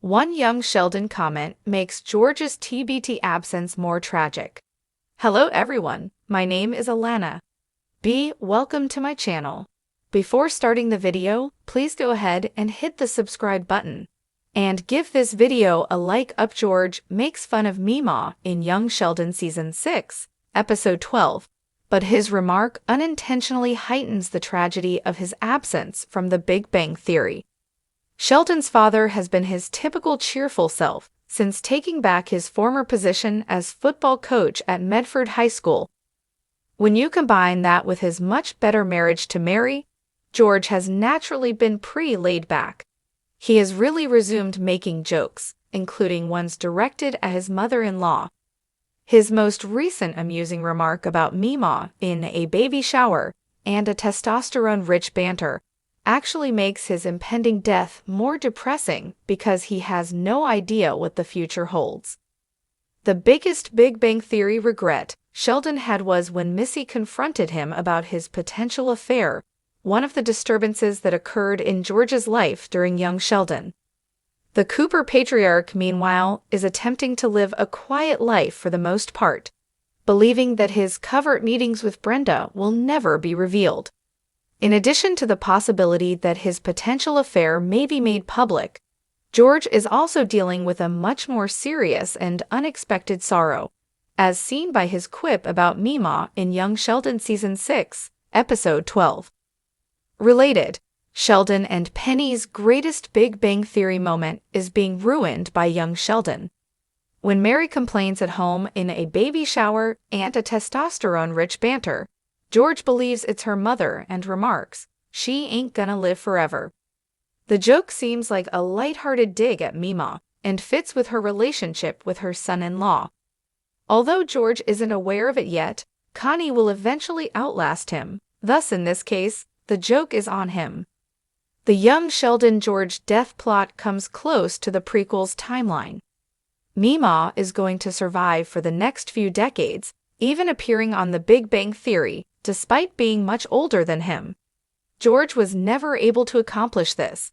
One young Sheldon comment makes George's TBT absence more tragic. Hello everyone, my name is Alana. Welcome to my channel. Before starting the video, please go ahead and hit the subscribe button. And give this video a like up. George makes fun of Mima in Young Sheldon Season 6, Episode 12, but his remark unintentionally heightens the tragedy of his absence from The Big Bang Theory. Sheldon's father has been his typical cheerful self since taking back his former position as football coach at Medford High School. When you combine that with his much better marriage to Mary, George has naturally been pretty laid back. He has really resumed making jokes, including ones directed at his mother-in-law. His most recent amusing remark about Mima in a baby shower and a testosterone-rich banter actually makes his impending death more depressing because he has no idea what the future holds. The biggest Big Bang Theory regret Sheldon had was when Missy confronted him about his potential affair, one of the disturbances that occurred in George's life during young Sheldon. The Cooper patriarch, meanwhile, is attempting to live a quiet life for the most part, believing that his covert meetings with Brenda will never be revealed. In addition to the possibility that his potential affair may be made public, George is also dealing with a much more serious and unexpected sorrow, as seen by his quip about Mima in Young Sheldon Season 6, Episode 12. Related, Sheldon and Penny's greatest Big Bang Theory moment is being ruined by young Sheldon. When Mary complains at home in a baby shower and a testosterone-rich banter, George believes it's her mother and remarks, "She ain't gonna live forever." The joke seems like a lighthearted dig at Mima and fits with her relationship with her son-in-law. Although George isn't aware of it yet, Connie will eventually outlast him, thus in this case, the joke is on him. The young Sheldon-George death plot comes close to the prequel's timeline. Mima is going to survive for the next few decades, even appearing on The Big Bang Theory, despite being much older than him. George was never able to accomplish this.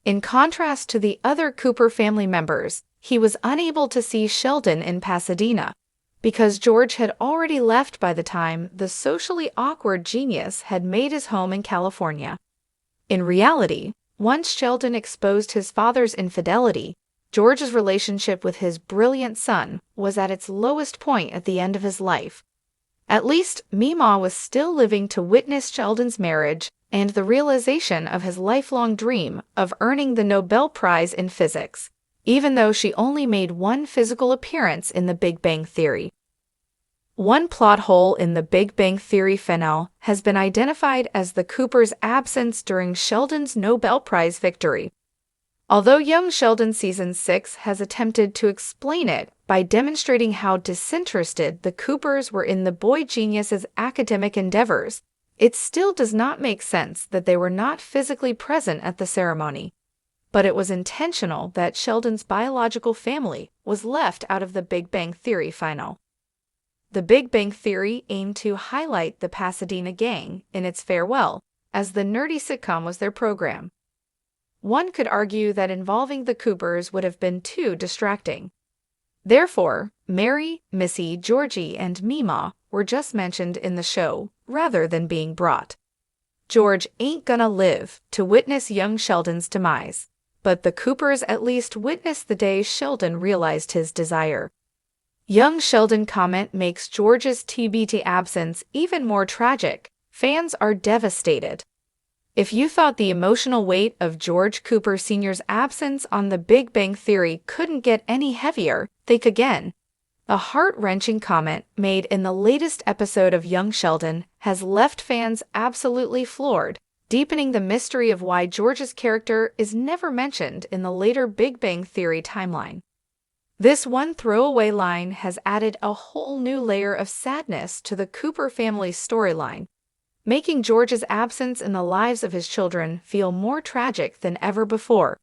In contrast to the other Cooper family members, he was unable to see Sheldon in Pasadena, because George had already left by the time the socially awkward genius had made his home in California. In reality, once Sheldon exposed his father's infidelity, George's relationship with his brilliant son was at its lowest point at the end of his life. At least, Mima was still living to witness Sheldon's marriage and the realization of his lifelong dream of earning the Nobel Prize in Physics, even though she only made one physical appearance in The Big Bang Theory. One plot hole in The Big Bang Theory finale has been identified as the Cooper's absence during Sheldon's Nobel Prize victory. Although Young Sheldon Season 6 has attempted to explain it by demonstrating how disinterested the Coopers were in the boy genius's academic endeavors, it still does not make sense that they were not physically present at the ceremony. But it was intentional that Sheldon's biological family was left out of the Big Bang Theory final. The Big Bang Theory aimed to highlight the Pasadena gang in its farewell, as the nerdy sitcom was their program. One could argue that involving the Coopers would have been too distracting. Therefore, Mary, Missy, Georgie, and Mima were just mentioned in the show, rather than being brought. George ain't gonna live to witness young Sheldon's demise, but the Coopers at least witnessed the day Sheldon realized his desire. Young Sheldon comment makes George's TBT absence even more tragic. Fans are devastated. If you thought the emotional weight of George Cooper Sr.'s absence on The Big Bang Theory couldn't get any heavier, think again. A heart-wrenching comment made in the latest episode of Young Sheldon has left fans absolutely floored, deepening the mystery of why George's character is never mentioned in the later Big Bang Theory timeline. This one throwaway line has added a whole new layer of sadness to the Cooper family's storyline, making George's absence in the lives of his children feel more tragic than ever before.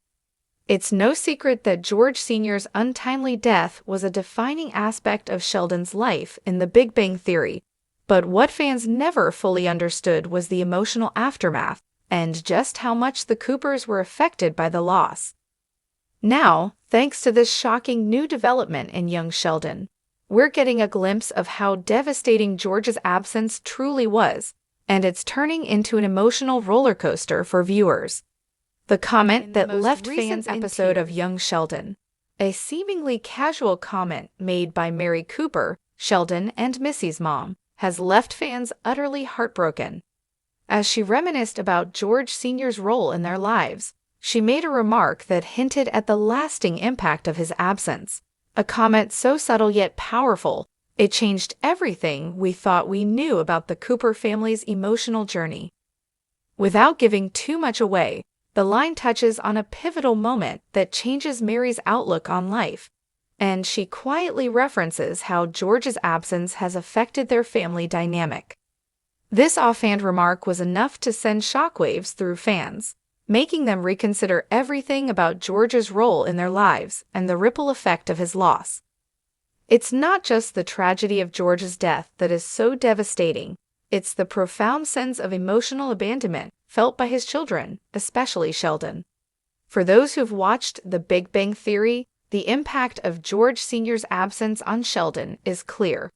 It's no secret that George Sr.'s untimely death was a defining aspect of Sheldon's life in The Big Bang Theory, but what fans never fully understood was the emotional aftermath and just how much the Coopers were affected by the loss. Now, thanks to this shocking new development in young Sheldon, we're getting a glimpse of how devastating George's absence truly was, and it's turning into an emotional roller coaster for viewers. The comment that left fans episode of Young Sheldon, a seemingly casual comment made by Mary Cooper, Sheldon and Missy's mom, has left fans utterly heartbroken. As she reminisced about George Sr.'s role in their lives, she made a remark that hinted at the lasting impact of his absence, a comment so subtle yet powerful, it changed everything we thought we knew about the Cooper family's emotional journey. Without giving too much away, the line touches on a pivotal moment that changes Mary's outlook on life, and she quietly references how George's absence has affected their family dynamic. This offhand remark was enough to send shockwaves through fans, making them reconsider everything about George's role in their lives and the ripple effect of his loss. It's not just the tragedy of George's death that is so devastating, it's the profound sense of emotional abandonment felt by his children, especially Sheldon. For those who've watched The Big Bang Theory, the impact of George Sr.'s absence on Sheldon is clear.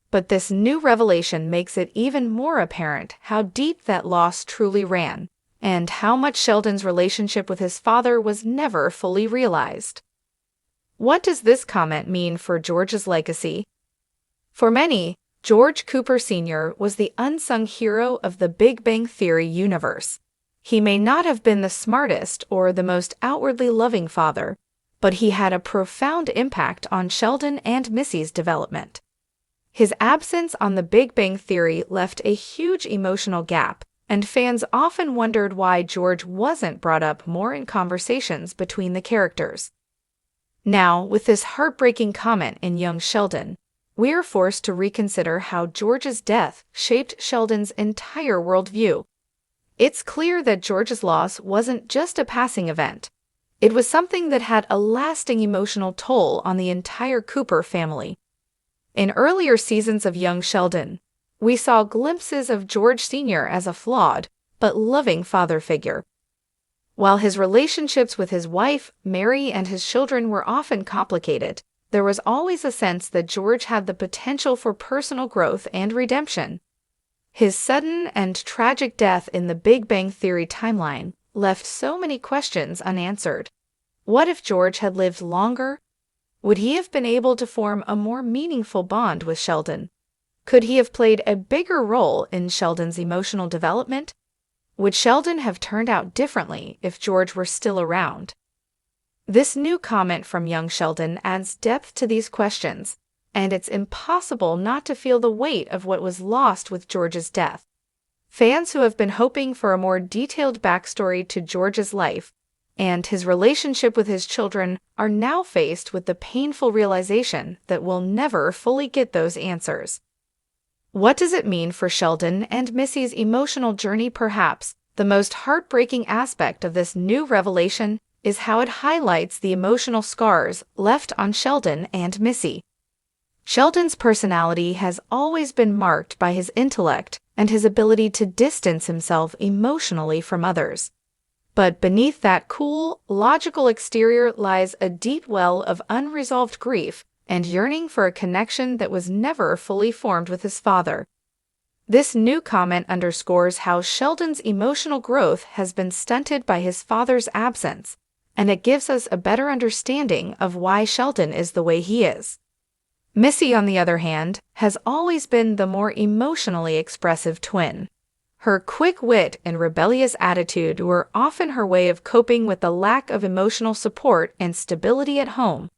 But this new revelation makes it even more apparent how deep that loss truly ran, and how much Sheldon's relationship with his father was never fully realized. What does this comment mean for George's legacy? For many, George Cooper Sr. was the unsung hero of the Big Bang Theory universe. He may not have been the smartest or the most outwardly loving father, but he had a profound impact on Sheldon and Missy's development. His absence on The Big Bang Theory left a huge emotional gap, and fans often wondered why George wasn't brought up more in conversations between the characters. Now, with this heartbreaking comment in Young Sheldon, we're forced to reconsider how George's death shaped Sheldon's entire worldview. It's clear that George's loss wasn't just a passing event. It was something that had a lasting emotional toll on the entire Cooper family. In earlier seasons of Young Sheldon, we saw glimpses of George Sr. as a flawed but loving father figure. While his relationships with his wife, Mary, and his children were often complicated, there was always a sense that George had the potential for personal growth and redemption. His sudden and tragic death in the Big Bang Theory timeline left so many questions unanswered. What if George had lived longer? Would he have been able to form a more meaningful bond with Sheldon? Could he have played a bigger role in Sheldon's emotional development? Would Sheldon have turned out differently if George were still around? This new comment from Young Sheldon adds depth to these questions, and it's impossible not to feel the weight of what was lost with George's death. Fans who have been hoping for a more detailed backstory to George's life and his relationship with his children are now faced with the painful realization that we'll never fully get those answers. What does it mean for Sheldon and Missy's emotional journey? Perhaps the most heartbreaking aspect of this new revelation is how it highlights the emotional scars left on Sheldon and Missy. Sheldon's personality has always been marked by his intellect and his ability to distance himself emotionally from others. But beneath that cool, logical exterior lies a deep well of unresolved grief and yearning for a connection that was never fully formed with his father. This new comment underscores how Sheldon's emotional growth has been stunted by his father's absence, and it gives us a better understanding of why Sheldon is the way he is. Missy, on the other hand, has always been the more emotionally expressive twin. Her quick wit and rebellious attitude were often her way of coping with the lack of emotional support and stability at home.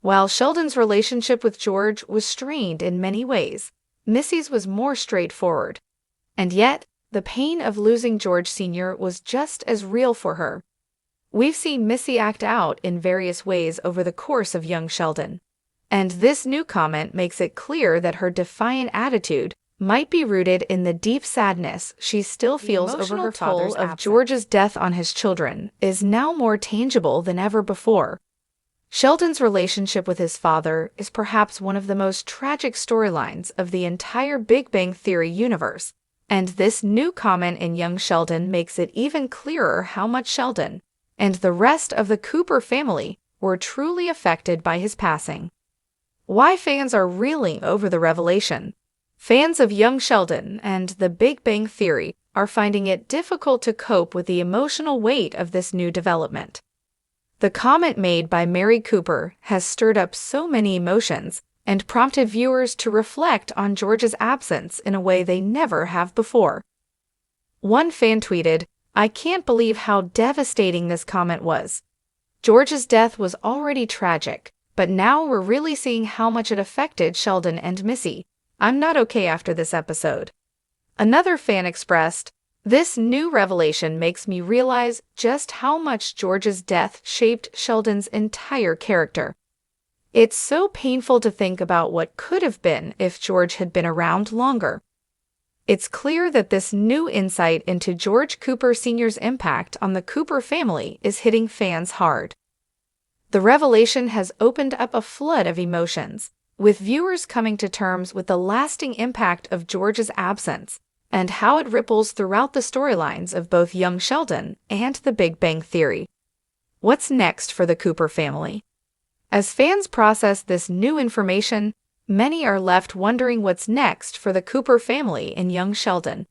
While Sheldon's relationship with George was strained in many ways, Missy's was more straightforward. And yet, the pain of losing George Sr. was just as real for her. We've seen Missy act out in various ways over the course of Young Sheldon, and this new comment makes it clear that her defiant attitude might be rooted in the deep sadness she still feels over her father's absence. Of George's death on his children is now more tangible than ever before. Sheldon's relationship with his father is perhaps one of the most tragic storylines of the entire Big Bang Theory universe, and this new comment in Young Sheldon makes it even clearer how much Sheldon, and the rest of the Cooper family were truly affected by his passing. Why fans are reeling over the revelation. Fans of young Sheldon and The Big Bang Theory are finding it difficult to cope with the emotional weight of this new development. The comment made by Mary Cooper has stirred up so many emotions and prompted viewers to reflect on George's absence in a way they never have before. One fan tweeted, "I can't believe how devastating this comment was. George's death was already tragic, but now we're really seeing how much it affected Sheldon and Missy. I'm not okay after this episode." Another fan expressed, "This new revelation makes me realize just how much George's death shaped Sheldon's entire character. It's so painful to think about what could have been if George had been around longer." It's clear that this new insight into George Cooper Sr.'s impact on the Cooper family is hitting fans hard. The revelation has opened up a flood of emotions, with viewers coming to terms with the lasting impact of George's absence and how it ripples throughout the storylines of both young Sheldon and The Big Bang Theory. What's next for the Cooper family? As fans process this new information, many are left wondering what's next for the Cooper family and young Sheldon.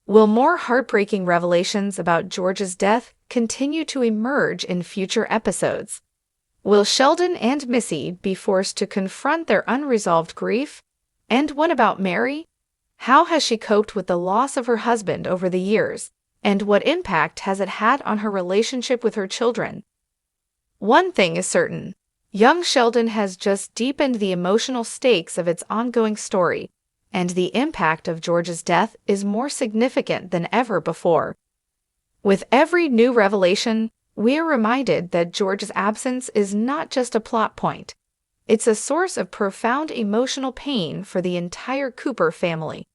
Will more heartbreaking revelations about George's death continue to emerge in future episodes? Will Sheldon and Missy be forced to confront their unresolved grief? And what about Mary? How has she coped with the loss of her husband over the years? And what impact has it had on her relationship with her children? One thing is certain. Young Sheldon has just deepened the emotional stakes of its ongoing story, and the impact of George's death is more significant than ever before. With every new revelation, we are reminded that George's absence is not just a plot point. It's a source of profound emotional pain for the entire Cooper family.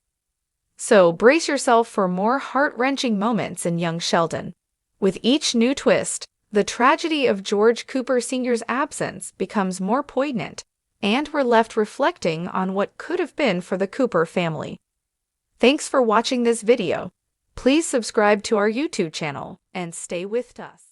So brace yourself for more heart-wrenching moments in young Sheldon. With each new twist, the tragedy of George Cooper Sr.'s absence becomes more poignant, and we're left reflecting on what could have been for the Cooper family. Thanks for watching this video. Please subscribe to our YouTube channel and stay with us.